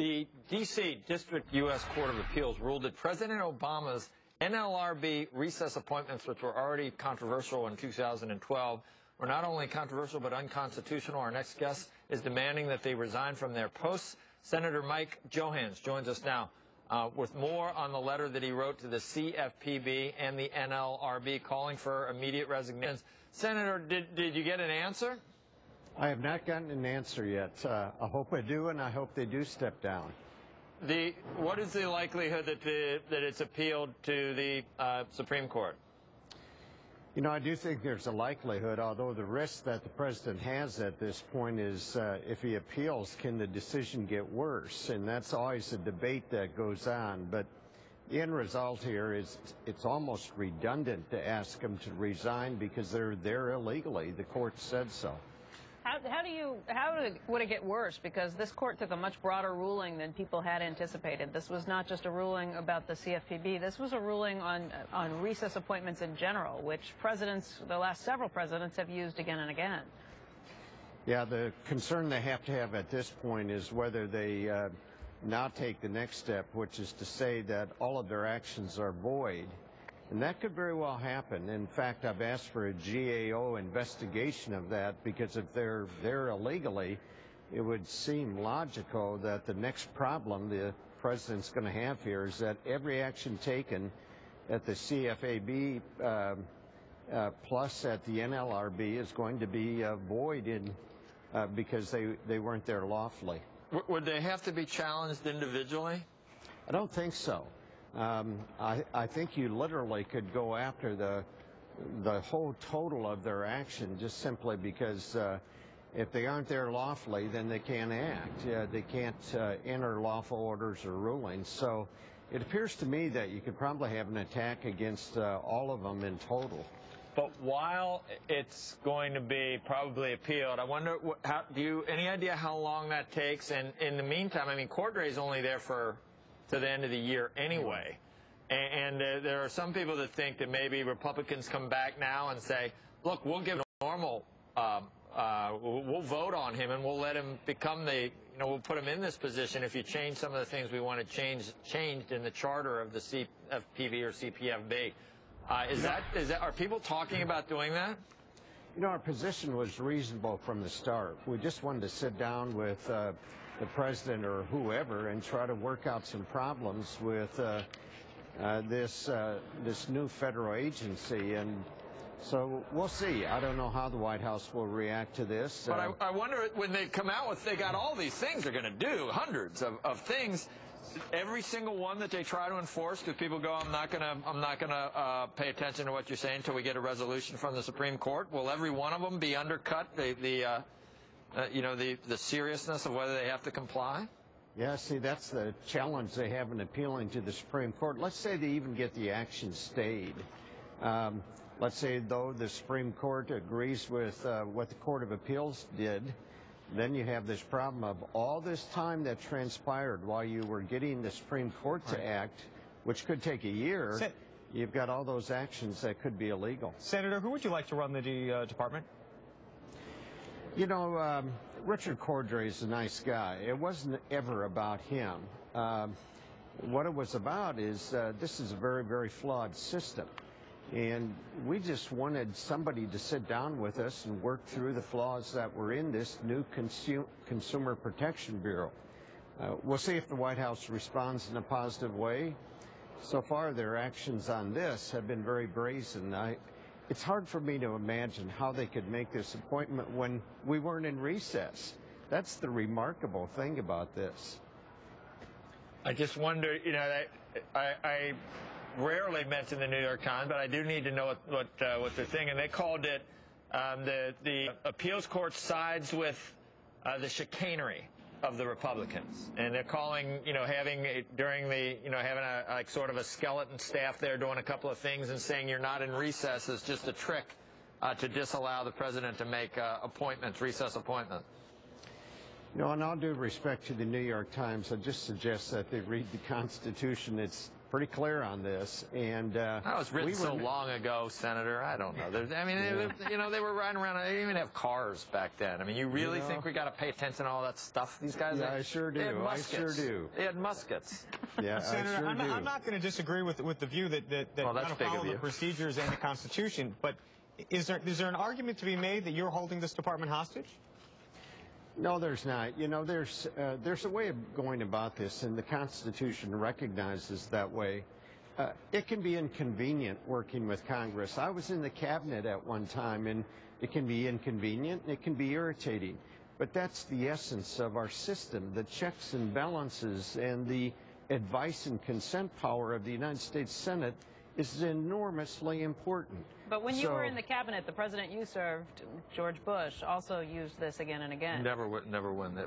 The D.C. District U.S. Court of Appeals ruled that President Obama's NLRB recess appointments, which were already controversial in 2012, were not only controversial but unconstitutional. Our next guest is demanding that they resign from their posts. Senator Mike Johanns joins us now with more on the letter that he wrote to the CFPB and the NLRB calling for immediate resignation. Senator, did you get an answer? I have not gotten an answer yet. I hope I do, and I hope they do step down. What is the likelihood that it's appealed to the Supreme Court? You know, I do think there's a likelihood, although the risk that the president has at this point is if he appeals, can the decision get worse? And that's always a debate that goes on. But the end result here is it's almost redundant to ask them to resign because they're there illegally. The court said so. How would it get worse? Because this court took a much broader ruling than people had anticipated. This was not just a ruling about the CFPB. This was a ruling on recess appointments in general, which the last several presidents have used again and again. Yeah, the concern they have to have at this point is whether they now take the next step, which is to say that all of their actions are void. And that could very well happen. In fact, I've asked for a GAO investigation of that because if they're there illegally, it would seem logical that the next problem the president's going to have here is that every action taken at the CFAB plus at the NLRB is going to be void because they weren't there lawfully. Would they have to be challenged individually? I don't think so. I think you literally could go after the whole total of their action just simply because if they aren't there lawfully, then they can't act. They can't enter lawful orders or rulings. So it appears to me that you could probably have an attack against all of them in total. But while it's going to be probably appealed, I wonder, do you any idea how long that takes? And in the meantime, I mean, Cordray is only there to the end of the year anyway. And there are some people that think that maybe Republicans come back now and say, look, we'll give normal, we'll vote on him and we'll let him become we'll put him in this position if you change some of the things we want to changed in the charter of the CFPB or CPFB. Are people talking about doing that? You know, our position was reasonable from the start. We just wanted to sit down with the president or whoever and try to work out some problems with this new federal agency. And so we'll see. I don't know how the White House will react to this. But I wonder when they come out with, they got all these things they're going to do, hundreds of things. Every single one that they try to enforce, because people go, I'm not gonna pay attention to what you're saying until we get a resolution from the Supreme Court. Will every one of them be undercut the seriousness of whether they have to comply? Yeah, see, that's the challenge they have in appealing to the Supreme Court. Let's say they even get the action stayed. Let's say, though, the Supreme Court agrees with what the Court of Appeals did. Then you have this problem of all this time that transpired while you were getting the Supreme Court to act, which could take a year. You've got all those actions that could be illegal. Senator, who would you like to run the department? You know, Richard Cordray is a nice guy. It wasn't ever about him. What it was about is this is a very, very flawed system. And we just wanted somebody to sit down with us and work through the flaws that were in this new Consumer Protection Bureau. We'll see if the White House responds in a positive way. So far, their actions on this have been very brazen. It's hard for me to imagine how they could make this appointment when we weren't in recess. That's the remarkable thing about this. I just wonder, you know, I rarely mention the New York Times, but I do need to know what they're thinking. They called it the appeals court sides with the chicanery of the Republicans, and they're calling, having a sort of a skeleton staff there doing a couple of things and saying you're not in recess is just a trick to disallow the president to make appointments, recess appointments. In all due respect to the New York Times, I just suggest that they read the Constitution. It's pretty clear on this. And that was written so long ago, Senator. I don't know. I mean, they were riding around. They didn't even have cars back then. I mean, you really think we got to pay attention to all that stuff? These guys. Yeah, I sure do. I sure do. They had muskets. Yeah, Senator, I sure do. I'm not going to disagree with the view that well, you follow the procedures and the Constitution, but is there an argument to be made that you're holding this department hostage? No, there's not. You know, there's a way of going about this, and the Constitution recognizes that way. It can be inconvenient working with Congress. I was in the cabinet at one time, and it can be inconvenient, and it can be irritating. But that's the essence of our system, the checks and balances and the advice and consent power of the United States Senate is enormously important. But when you were in the cabinet, the president you served, George Bush, also used this again and again. Never won that.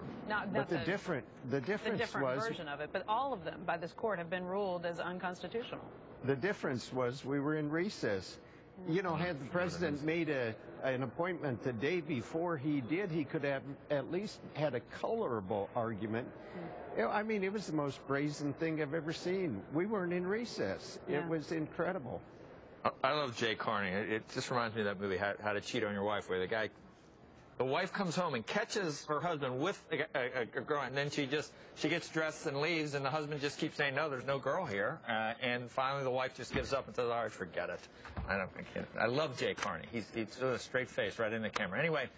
But the difference was version of it. But all of them by this court have been ruled as unconstitutional. The difference was we were in recess. You know, had the president made an appointment the day before he did, he could have at least had a colorable argument. I mean, it was the most brazen thing I've ever seen. We weren't in recess. Yeah. It was incredible. I love Jay Carney. It just reminds me of that movie, How to Cheat on Your Wife, where the wife comes home and catches her husband with a girl, and then she gets dressed and leaves, and the husband just keeps saying, no, there's no girl here. And finally the wife just gives up and says, all right, forget it. I love Jay Carney. He's a straight face right in the camera. Anyway,